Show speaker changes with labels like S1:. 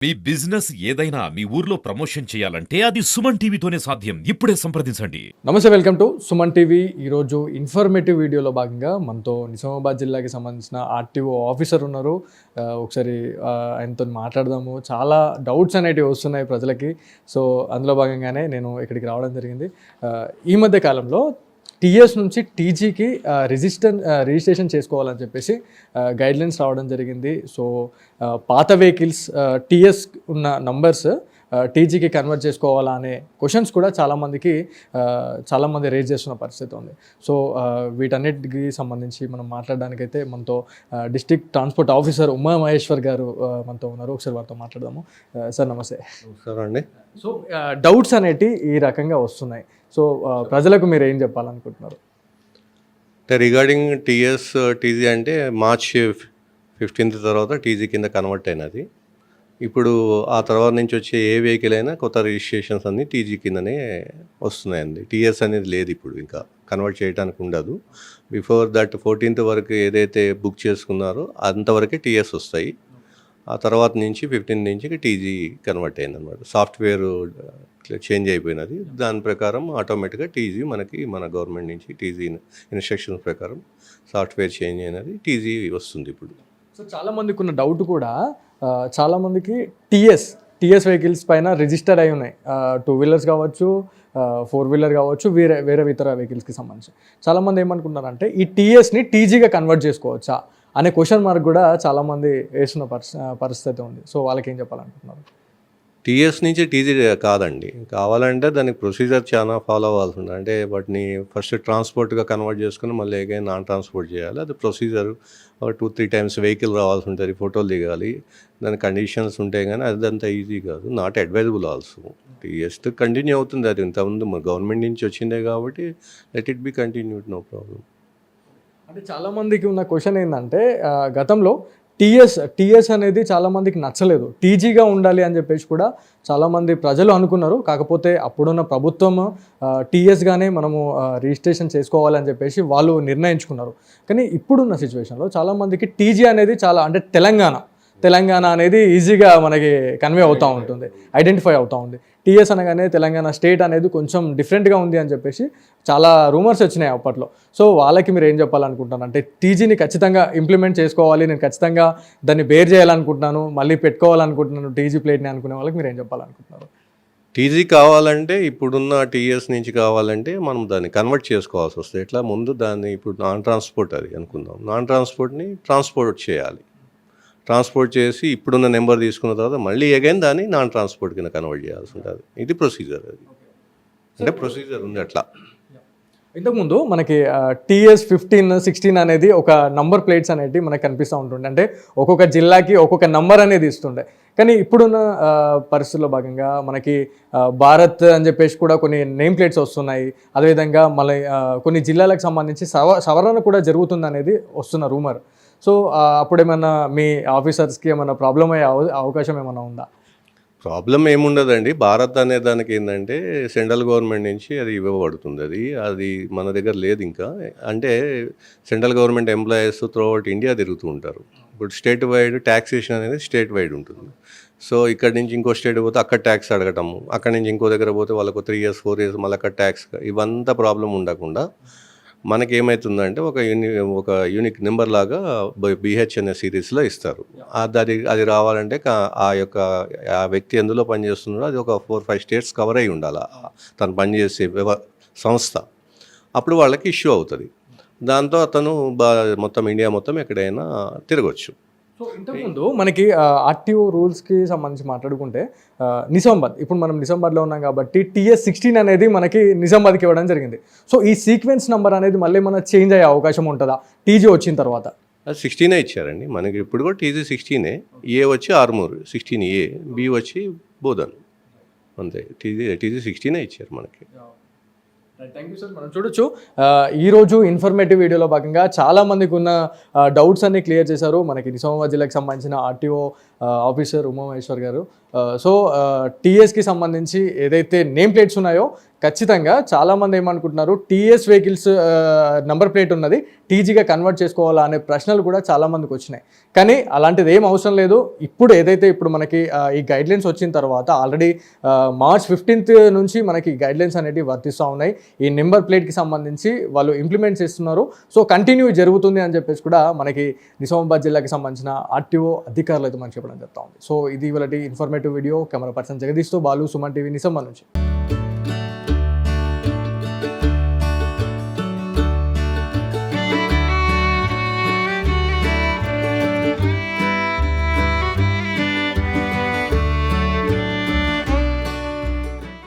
S1: మీ business ఏదైనా మీ ఊర్లో promotion చేయాలంటే అది సుమన్ టీవీతోనే సాధ్యం. ఇప్పుడే సంప్రదించండి.
S2: నమస్తే, వెల్కమ్ టు సుమన్ టీవీ. ఈరోజు ఇన్ఫర్మేటివ్ వీడియోలో భాగంగా మనతో నిజామాబాద్ జిల్లాకి సంబంధించిన ఆర్టీఓ ఆఫీసర్ ఉన్నారు. ఒకసారి ఆయనతో మాట్లాడదాము. చాలా డౌట్స్ అనేటివి వస్తున్నాయి ప్రజలకి. సో అందులో భాగంగానే నేను ఇక్కడికి రావడం జరిగింది. ఈ మధ్య కాలంలో టీఎస్ నుంచి టీజీకి రిజిస్ట్రేషన్ చేసుకోవాలని చెప్పేసి గైడ్లైన్స్ రావడం జరిగింది. సో పాత వెహికల్స్ టీఎస్ ఉన్న నంబర్స్ టీజీకి కన్వర్ట్ చేసుకోవాలా అనే క్వశ్చన్స్ కూడా చాలామంది రేజ్ చేస్తున్న పరిస్థితి ఉంది. సో వీటన్నిటికి సంబంధించి మనం మాట్లాడడానికైతే మనతో district transport officer Uma Maheshwar గారు మనతో ఉన్నారు. ఒకసారి వారితో మాట్లాడదాము. సార్ నమస్తే.
S3: సార్ అండి.
S2: సో డౌట్స్ అనేటివి ఈ రకంగా వస్తున్నాయి. సో ప్రజలకు మీరు ఏం చెప్పాలనుకుంటున్నారు?
S3: అంటే రిగార్డింగ్ టీఎస్ టీజీ అంటే మార్చ్ 15 తర్వాత టీజీ కింద కన్వర్ట్ అయినది. ఇప్పుడు ఆ తర్వాత నుంచి వచ్చే ఏ వెహికల్ అయినా కొత్త రిజిస్ట్రేషన్స్ అన్నీ టీజీ కిందనే వస్తున్నాయండి. టీఎస్ అనేది లేదు, ఇప్పుడు ఇంకా కన్వర్ట్ చేయడానికి ఉండదు. బిఫోర్ దట్ 14th వరకు ఏదైతే బుక్ చేసుకున్నారో అంతవరకే టీఎస్ వస్తాయి. ఆ తర్వాత నుంచి 15 నుంచి టీజీ కన్వర్ట్ అయిందన్నమాట. సాఫ్ట్వేర్ చేంజ్ అయిపోయినది. దాని ప్రకారం ఆటోమేటిక్గా టీజీ మన గవర్నమెంట్ నుంచి టీజీ ఇన్స్ట్రక్షన్స్ ప్రకారం సాఫ్ట్వేర్ చేంజ్ అయినది, టీజీ వస్తుంది ఇప్పుడు.
S2: సో చాలామందికి ఉన్న డౌట్ కూడా, చాలామందికి టీఎస్ వెహికల్స్ పైన రిజిస్టర్ అయి ఉన్నాయి. 2 వీలర్స్ కావచ్చు, 4 వీలర్ కావచ్చు, వేరే ఇతర వెహికల్స్కి సంబంధించి. చాలామంది ఏమనుకుంటున్నారంటే ఈ టీఎస్ని టీజీగా కన్వర్ట్ చేసుకోవచ్చా అనే క్వశ్చన్ మార్క్ కూడా చాలామంది వేస్తున్న పరిస్థితి ఉంది. సో వాళ్ళకి ఏం చెప్పాలనుకుంటున్నారు?
S3: టీఎస్ నుంచి టీజీ కాదండి. కావాలంటే దానికి ప్రొసీజర్ చాలా ఫాలో అవ్వాల్సి ఉంటుంది. అంటే వాటిని ఫస్ట్ ట్రాన్స్పోర్ట్గా కన్వర్ట్ చేసుకుని మళ్ళీ అగైన్ నాన్ ట్రాన్స్పోర్ట్ చేయాలి. అది ప్రొసీజర్. 2-3 టైమ్స్ వెహికల్ రావాల్సి ఉంటుంది, ఫోటోలు దిగాలి, దాని కండిషన్స్ ఉంటాయి. కానీ అదంతా ఈజీ కాదు, not advisable also. TS continue అవుతుంది. అది ఇంతకుముందు గవర్నమెంట్ నుంచి వచ్చిందే కాబట్టి let it be continued, no problem.
S2: అంటే చాలామందికి ఉన్న క్వశ్చన్ ఏంటంటే, గతంలో టీఎస్ అనేది చాలామందికి నచ్చలేదు, టీజీగా ఉండాలి అని చెప్పేసి కూడా చాలామంది ప్రజలు అనుకున్నారు. కాకపోతే అప్పుడున్న ప్రభుత్వం టీఎస్గానే మనము రిజిస్ట్రేషన్ చేసుకోవాలని చెప్పేసి వాళ్ళు నిర్ణయించుకున్నారు. కానీ ఇప్పుడున్న సిచ్యువేషన్లో చాలామందికి టీజీ అనేది అంటే తెలంగాణ అనేది ఈజీగా మనకి కన్వే అవుతూ ఉంటుంది, ఐడెంటిఫై అవుతూ ఉంది. టీఎస్ అనగానే తెలంగాణ స్టేట్ అనేది కొంచెం డిఫరెంట్గా ఉంది అని చెప్పేసి చాలా రూమర్స్ వచ్చినాయి అప్పట్లో. సో వాళ్ళకి మీరు ఏం చెప్పాలనుకుంటున్నారు? అంటే టీజీని ఖచ్చితంగా ఇంప్లిమెంట్ చేసుకోవాలి, నేను ఖచ్చితంగా దాన్ని బేర్ చేయాలనుకుంటున్నాను, మళ్ళీ పెట్టుకోవాలనుకుంటున్నాను టీజీ ప్లేట్ని అనుకునే వాళ్ళకి మీరు ఏం చెప్పాలనుకుంటున్నారు?
S3: టీజీ కావాలంటే, ఇప్పుడున్న టీఎస్ నుంచి కావాలంటే మనం దాన్ని కన్వర్ట్ చేసుకోవాల్సి వస్తుంది. ఎట్లా ముందు దాన్ని ఇప్పుడు నాన్ ట్రాన్స్పోర్ట్ అది అనుకుందాం, నాన్ ట్రాన్స్పోర్ట్ని ట్రాన్స్పోర్ట్ చేయాలి. ట్రాన్స్పోర్ట్ చేసి ఇప్పుడున్న నెంబర్ తీసుకున్న తర్వాత మళ్ళీ అగైన్ దాన్ని నాన్ ట్రాన్స్పోర్ట్ కింద కన్వర్ట్ చేయాల్సి ఉంటుంది. ఇది ప్రొసీజర్. అది అంటే ప్రొసీజర్ ఉంది అట్లా.
S2: ఇంతకుముందు మనకి టీఎస్ 15, 16 అనేది ఒక నంబర్ ప్లేట్స్ అనేవి మనకు కనిపిస్తూ ఉంటుండే. అంటే ఒక్కొక్క జిల్లాకి ఒక్కొక్క నంబర్ అనేది ఇస్తుండే. కానీ ఇప్పుడున్న పరిస్థితుల్లో భాగంగా మనకి భారత్ అని చెప్పేసి కూడా కొన్ని నేమ్ ప్లేట్స్ వస్తున్నాయి. అదేవిధంగా మళ్ళీ కొన్ని జిల్లాలకు సంబంధించి సవరణ కూడా జరుగుతుంది అనేది వస్తున్న రూమర్. సో అప్పుడు ఏమన్నా మీ ఆఫీసర్స్కి ఏమైనా ప్రాబ్లం అయ్యే అవకాశం ఏమైనా ఉందా?
S3: ప్రాబ్లం ఏముండదండి. భారత్ అనే దానికి ఏంటంటే సెంట్రల్ గవర్నమెంట్ నుంచి అది ఇవ్వబడుతుంది. అది మన దగ్గర లేదు ఇంకా. అంటే central government employees throughout India తిరుగుతూ ఉంటారు. ఇప్పుడు స్టేట్ వైడ్ ట్యాక్సేషన్ అనేది స్టేట్ వైడ్ ఉంటుంది. సో ఇక్కడ నుంచి ఇంకో స్టేట్ పోతే అక్కడ ట్యాక్స్ అడగటము, అక్కడ నుంచి ఇంకో దగ్గర పోతే వాళ్ళకు 3 years 4 years మళ్ళీ అక్కడ ట్యాక్స్, ఇవంతా ప్రాబ్లం ఉండకుండా మనకేమవుతుందంటే ఒక యూనిక్ నెంబర్ లాగా బిహెచ్ అనే సిరీస్లో ఇస్తారు. అది రావాలంటే ఆ వ్యక్తి ఎందులో పనిచేస్తున్నాడో అది ఒక 4-5 states కవర్ అయి ఉండాలి తను పనిచేసే సంస్థ. అప్పుడు వాళ్ళకి ఇష్యూ అవుతుంది. దాంతో అతను మొత్తం ఇండియా మొత్తం ఎక్కడైనా తిరగచ్చు.
S2: సో ఇంతకుముందు మనకి ఆర్టీఓ రూల్స్కి సంబంధించి మాట్లాడుకుంటే నిజామాబాద్, ఇప్పుడు మనం నిజామాబాద్లో ఉన్నాం కాబట్టి టీఎస్ 16 అనేది మనకి నిజామాబాద్కి ఇవ్వడం జరిగింది. సో ఈ సీక్వెన్స్ నెంబర్ అనేది మళ్ళీ మన చేంజ్ అయ్యే అవకాశం ఉంటుందా టీజీ వచ్చిన తర్వాత?
S3: అది 16 ఇచ్చారండి మనకి. ఇప్పుడు కూడా టీజీ 16. ఏ వచ్చి ఆర్మూర్ 16A, బి వచ్చి బోధన్, అంతే. టీజీ 16 ఇచ్చారు మనకి.
S2: Thank you sir. మనం చూడొచ్చు ఈరోజు ఇన్ఫర్మేటివ్ వీడియోలో భాగంగా చాలామందికి ఉన్న డౌట్స్ అన్ని క్లియర్ చేశారు మనకి నిజామాబాద్ జిల్లాకి సంబంధించిన ఆర్టీఓ ఆఫీసర్ ఉమా మహేశ్వర్ గారు. సో టీఎస్కి సంబంధించి ఏదైతే నేమ్ ప్లేట్స్ ఉన్నాయో ఖచ్చితంగా చాలామంది ఏమనుకుంటున్నారు టీఎస్ వెహికల్స్ నంబర్ ప్లేట్ ఉన్నది టీజీగా కన్వర్ట్ చేసుకోవాలా అనే ప్రశ్నలు కూడా చాలామందికి వచ్చినాయి. కానీ అలాంటిది ఏం అవసరం లేదు. ఇప్పుడు మనకి ఈ గైడ్లైన్స్ వచ్చిన తర్వాత ఆల్రెడీ మార్చ్ 15th నుంచి మనకి గైడ్లైన్స్ అనేవి వర్తిస్తూ ఉన్నాయి. ఈ నెంబర్ ప్లేట్కి సంబంధించి వాళ్ళు ఇంప్లిమెంట్ చేస్తున్నారు. సో కంటిన్యూ జరుగుతుంది అని చెప్పేసి కూడా మనకి నిజామాబాద్ జిల్లాకి సంబంధించిన ఆర్టీఓ అధికారులు అయితే మనకి చెప్పడం జరుగుతూ ఉంది. సో ఇది ఇవాళ ఇన్ఫర్మేటివ్ వీడియో. కెమెరా పర్సన్ జగదీష్తో బాలు, సుమన్ టీవీ, నిజామాబాద్ నుంచి.